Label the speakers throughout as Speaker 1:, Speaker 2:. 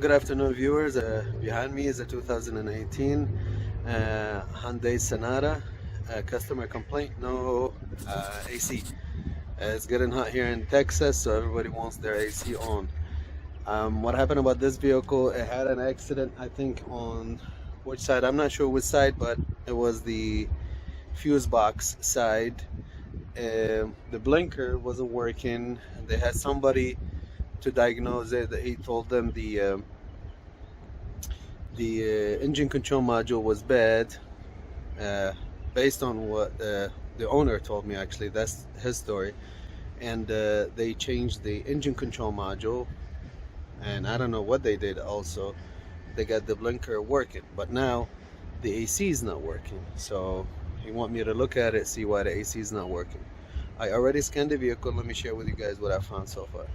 Speaker 1: Good afternoon, viewers. Behind me is a 2018 Hyundai Sonata. Customer complaint, no AC. It's getting hot here in Texas, so everybody wants their AC on. What happened about this vehicle? It had an accident, I think, on which side? I'm not sure which side, but it was the fuse box side. The blinker wasn't working. They had somebody to diagnose it. He told them the engine control module was bad, based on what the owner told me. Actually, that's his story. And they changed the engine control module, and I don't know what they did. Also, they got the blinker working, but now the AC is not working. So he want me to look at it, see why the AC is not working. I already scanned the vehicle. Let me share with you guys what I found so far.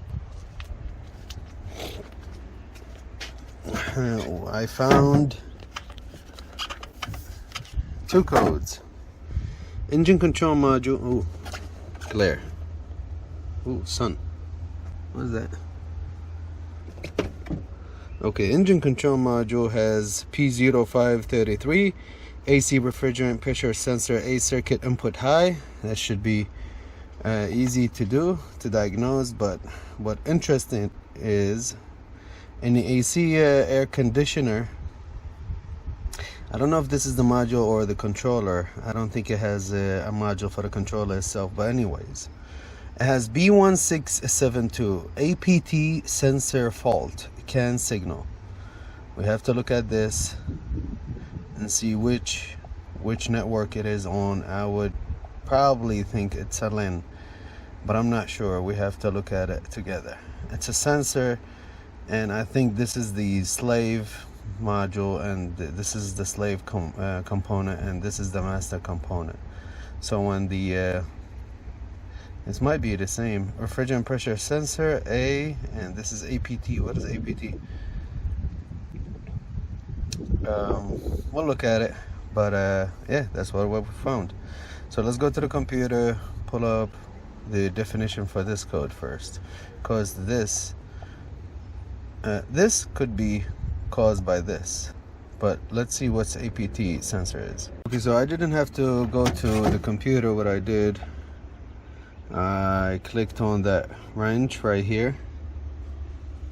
Speaker 1: I found two codes. Engine control module. Oh, glare. Oh, sun. What is that? Okay, engine control module has P0533, AC refrigerant pressure sensor A circuit input high. That should be easy to do, to diagnose, but what interesting is in the AC air conditioner, I don't know if this is the module or the controller. I don't think it has a module for the controller itself, but anyways, it has B1672 APT sensor fault CAN signal. We have to look at this and see which network it is on. I would probably think it's a LIN, but I'm not sure. We have to look at it together. It's a sensor, and I think this is the slave module, and this is the slave component, and this is the master component. So when the this might be the same refrigerant pressure sensor A, and this is APT. What is APT? We'll look at it, but yeah, that's what we found. So let's go to the computer, pull up the definition for this code first, because this could be caused by this, but let's see what APT sensor is. Okay, so I didn't have to go to the computer. What I did, I clicked on that wrench right here,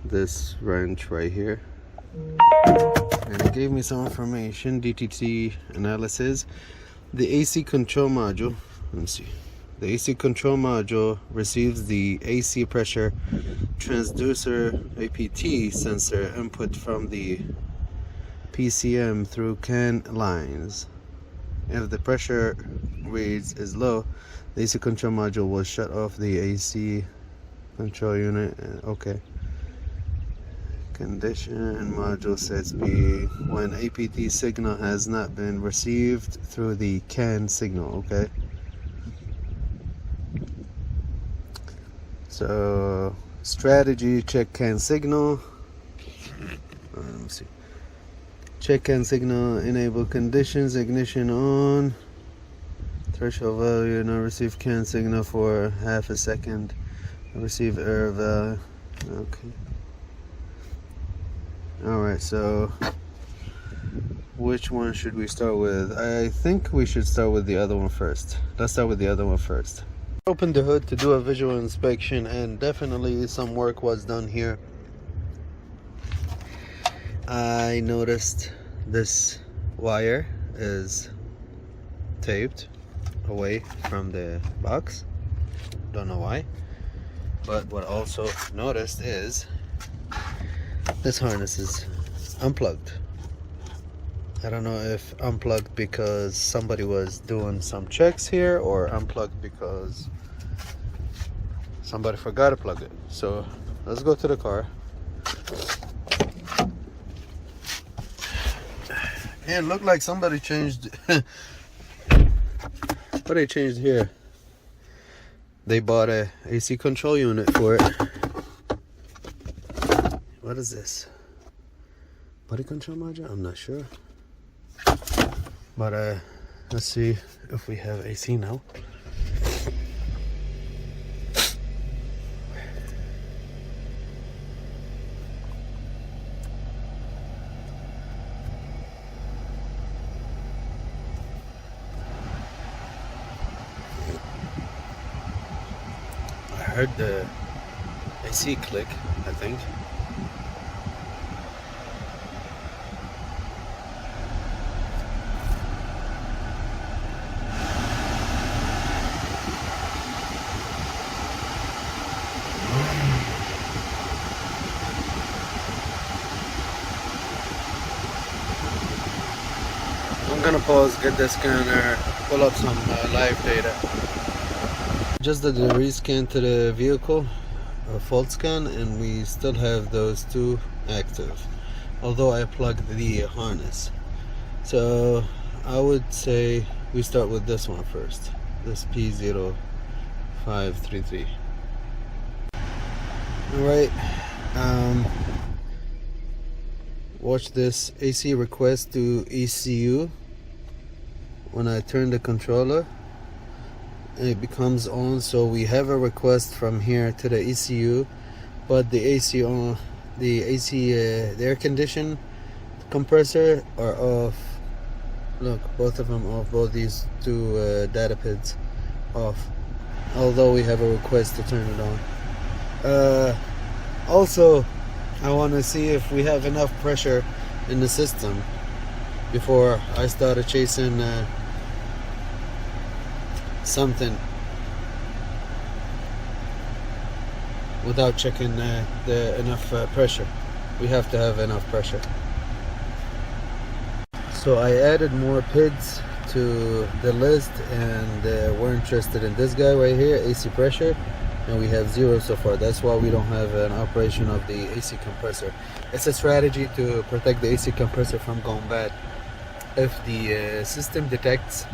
Speaker 1: this wrench right here, and it gave me some information. DTT analysis. The AC control module, let me see. The AC control module receives the AC pressure transducer APT sensor input from the PCM through CAN lines. If the pressure reads is low, the AC control module will shut off the AC control unit. Okay. Condition module sets B when APT signal has not been received through the CAN signal. Okay. So strategy, check CAN signal. Let me see. Check CAN signal, enable conditions, ignition on, threshold value, not receive CAN signal for half a second, receive error value. Okay. Alright, so which one should we start with? I think we should start with the other one first. Let's start with the other one first. Opened the hood to do a visual inspection, and definitely some work was done here. I noticed this wire is taped away from the box. Don't know why, but what I also noticed is this harness is unplugged. I don't know if unplugged because somebody was doing some checks here, or unplugged because somebody forgot to plug it. So let's go to the car. It looked like somebody changed. What they changed here? They bought a AC control unit for it. What is this? Body control module? I'm not sure. But let's see if we have AC now. heard the AC click, I think. I'm gonna pause, get the scanner, pull up some live data. Just did a rescan to the vehicle, a fault scan, and we still have those two active, although I plugged the harness. So I would say we start with this one first, this P0533. Alright, watch this AC request to ECU. When I turn the controller, it becomes on, so we have a request from here to the ECU, but the AC on the air condition compressor are off. Look, both of them off, both these two data pads off, although we have a request to turn it on. Also, I want to see if we have enough pressure in the system before I started chasing something without checking the enough pressure. We have to have enough pressure. So I added more PIDs to the list, and we're interested in this guy right here, AC pressure, and we have 0 so far. That's why we don't have an operation of the AC compressor. It's a strategy to protect the AC compressor from going bad. If the system detects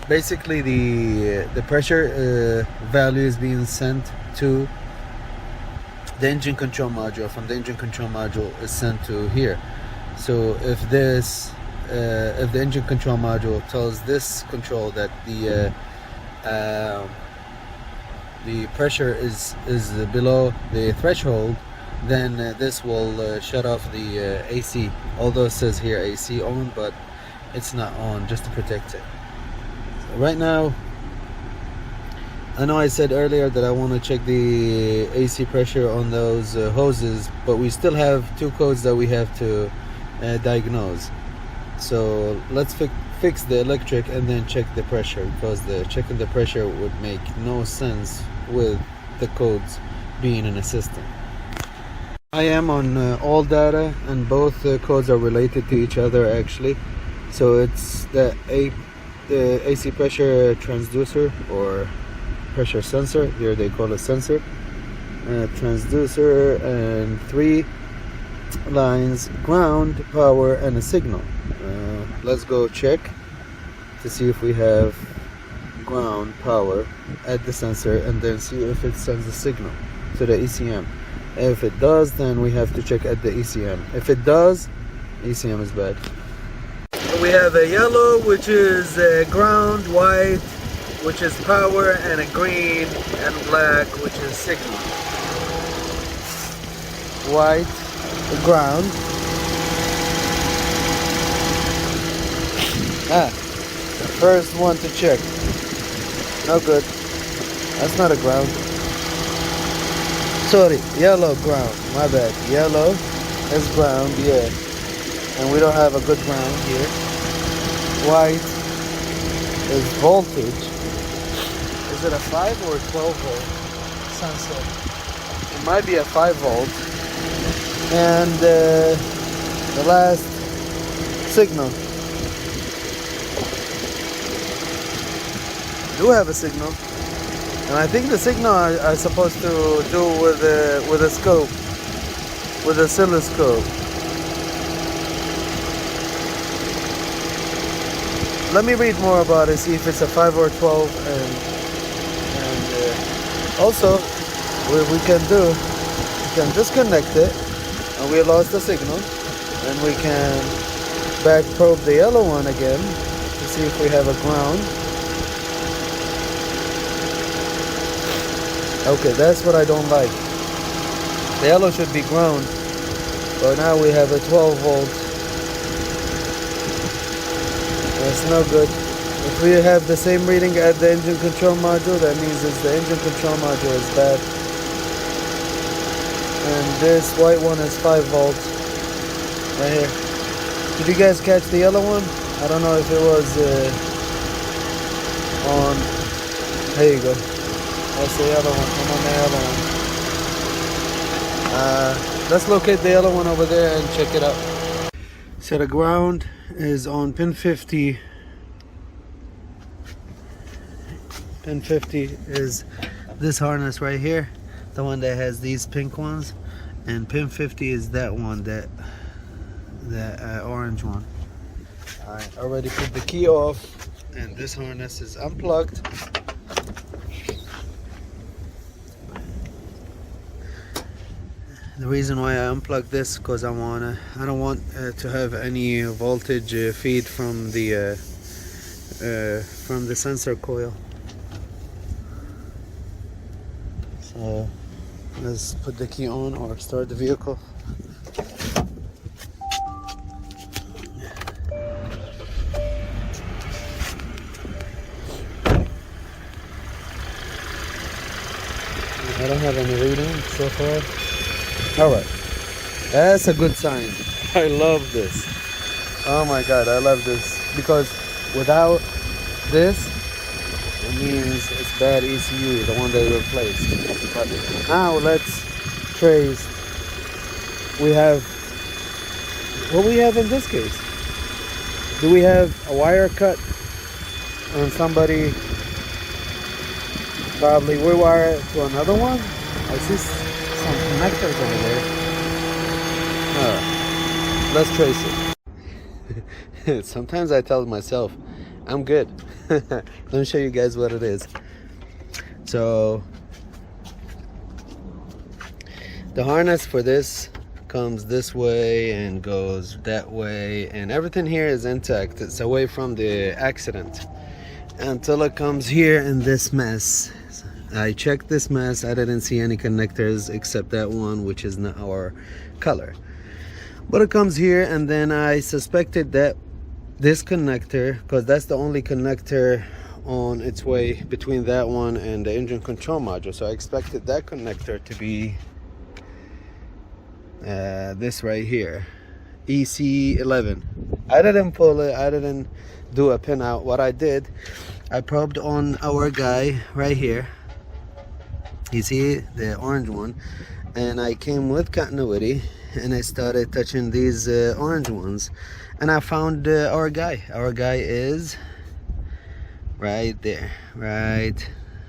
Speaker 1: basically the pressure value is being sent to the engine control module, from the engine control module is sent to here. So if the engine control module tells this control that the pressure is below the threshold, then this will shut off the AC, although it says here AC on, but it's not on, just to protect it. So right now, I know I said earlier that I want to check the AC pressure on those hoses, but we still have 2 codes that we have to diagnose. So let's fix the electric and then check the pressure, because checking the pressure would make no sense with the codes being in a system. I am on all data, and both codes are related to each other actually. So it's the AC pressure transducer, or pressure sensor, here they call it sensor, transducer, and 3 lines: ground, power, and a signal. Let's go check to see if we have ground, power at the sensor, and then see if it sends a signal to the ECM. If it does, then we have to check at the ECM. If it does, ECM is bad. We have a yellow, which is ground, white, which is power, and a green and black, which is signal. White, ground. The first one to check. No good. That's not a ground. Sorry, yellow ground. My bad. Yellow is ground, yeah. And we don't have a good ground here. White is voltage. Is it a 5 or 12 volt sensor? It might be a 5 volt. And the last, signal. Do have a signal, and I think the signal are supposed to do with a scope, with a oscilloscope. Let me read more about it, see if it's a 5 or 12, and also what we can do, we can disconnect it, and we lost the signal, and we can back probe the yellow one again to see if we have a ground. Okay, that's what I don't like. The yellow should be ground, but now we have a 12 volt. That's no good. If we have the same reading at the engine control module, that means it's the engine control module is bad. And this white one is 5 volts right here. Did you guys catch the yellow one? I don't know if it was on. There you go. That's the yellow one. I'm on the yellow one. Let's locate the yellow one over there and check it out. So the ground is on pin 50. Pin 50 is this harness right here, the one that has these pink ones, and pin 50 is that one, that orange one. I already put the key off, and this harness is unplugged. The reason why I unplugged this because I don't want to have any voltage feed from the sensor coil. So let's put the key on or start the vehicle. I don't have any reading so far. Alright, that's a good sign. I love this. Oh my god, I love this. Because without this, it means it's bad ECU, the one they replaced. But now let's trace. We have, what we have in this case? Do we have a wire cut on somebody? Probably we wire it to another one. I see some connectors over there. Alright, let's trace it. Sometimes I tell myself, I'm good. Let me show you guys what it is. So the harness for this comes this way and goes that way, and everything here is intact. It's away from the accident until it comes here in this mess. I checked this mess. I didn't see any connectors except that one, which is not our color, but it comes here, and then I suspected that this connector, because that's the only connector on its way between that one and the engine control module, so I expected that connector to be this right here, EC11. I didn't pull it, I didn't do a pin out. What I did, I probed on our guy right here, you see the orange one, and I came with continuity and I started touching these orange ones, and I found our guy. Our guy is right there, right?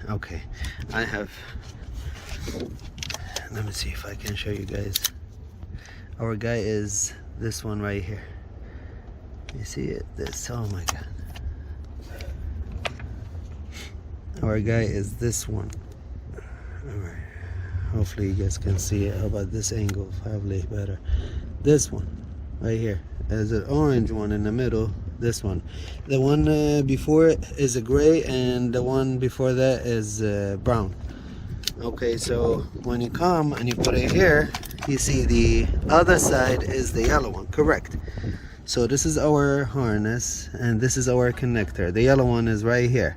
Speaker 1: Okay, I have, let me see if I can show you guys. Our guy is this one right here. You see it? This, oh my god. Our guy is this one. Alright, hopefully you guys can see it. How about this angle? Probably better. This one right here. There's an orange one in the middle. This one. The one before it is a gray, and the one before that is brown. Okay, so when you come and you put it here, you see the other side is the yellow one. Correct. So this is our harness and this is our connector. The yellow one is right here.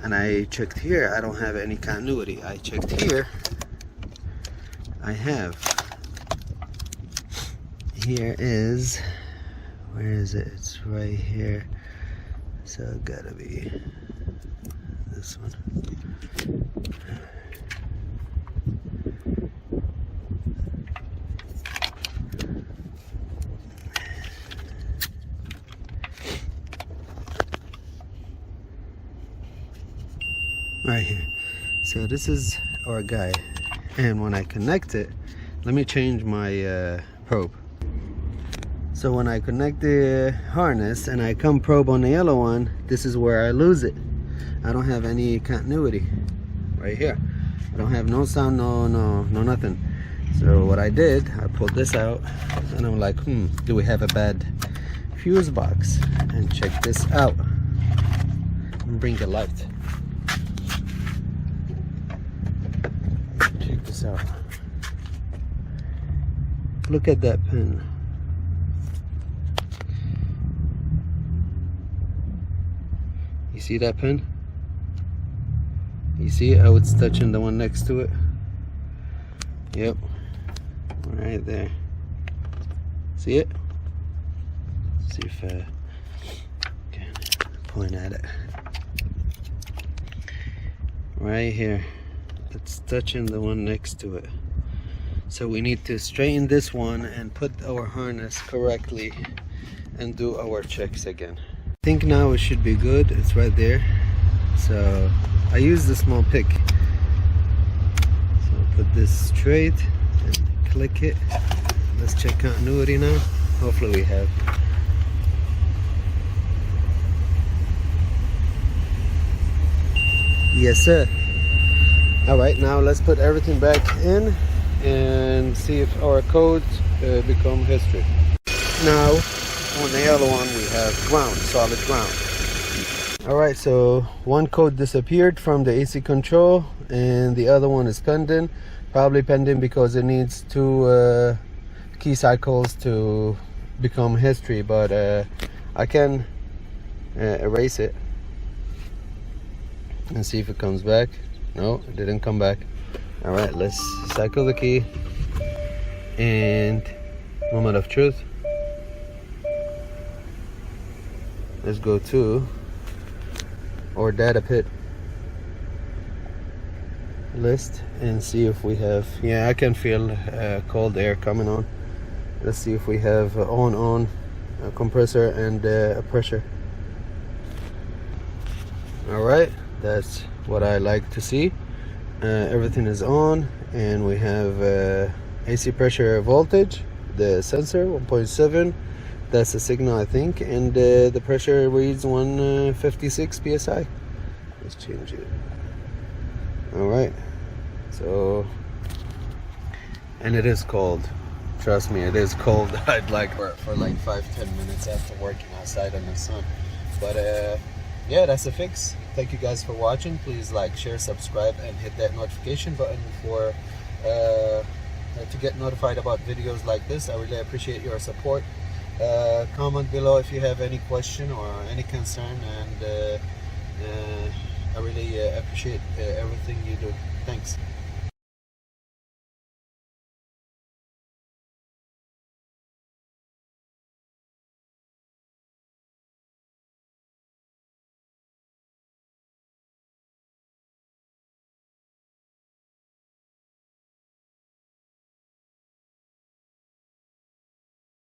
Speaker 1: And I checked here, I don't have any continuity. I checked here, I have. Here is, where is it? It's right here. So it gotta be this one. Right here. So this is our guy, and when I connect it, let me change my probe. So when I connect the harness and I come probe on the yellow one, this is where I lose it. I don't have any continuity right here. I don't have no sound, no nothing. So what I did, I pulled this out and I'm like, do we have a bad fuse box? And check this out. Bring the light. Check this out. Look at that pin. see that pin? You see how it's touching the one next to it? Yep, right there. See it? See if I can point at it. Right here, it's touching the one next to it. So we need to straighten this one and put our harness correctly and do our checks again. I think now it should be good. It's right there. So I use the small pick. So put this straight and click it. Let's check continuity now. Hopefully we have. Yes, sir. All right, now let's put everything back in and see if our codes become history. Now, on the other one, we have ground, solid ground. All right, so one code disappeared from the AC control and the other one is pending. Probably pending because it needs 2 key cycles to become history, but I can erase it and see if it comes back. No, it didn't come back. All right, let's cycle the key and moment of truth. Let's go to our data pit list and see if we have. Yeah, I can feel cold air coming on. Let's see if we have on a compressor and a pressure. All right, that's what I like to see. Everything is on and we have AC pressure voltage, the sensor 1.7, that's the signal I think, and the pressure reads 156 psi. Let's change it. All right, so, and it is cold, trust me, it is cold. I'd like for like 5-10 minutes after working outside in the sun, but yeah, that's a fix. Thank you guys for watching. Please like, share, subscribe, and hit that notification button for to get notified about videos like this. I really appreciate your support. Comment below if you have any question or any concern, and I really appreciate everything you do. Thanks.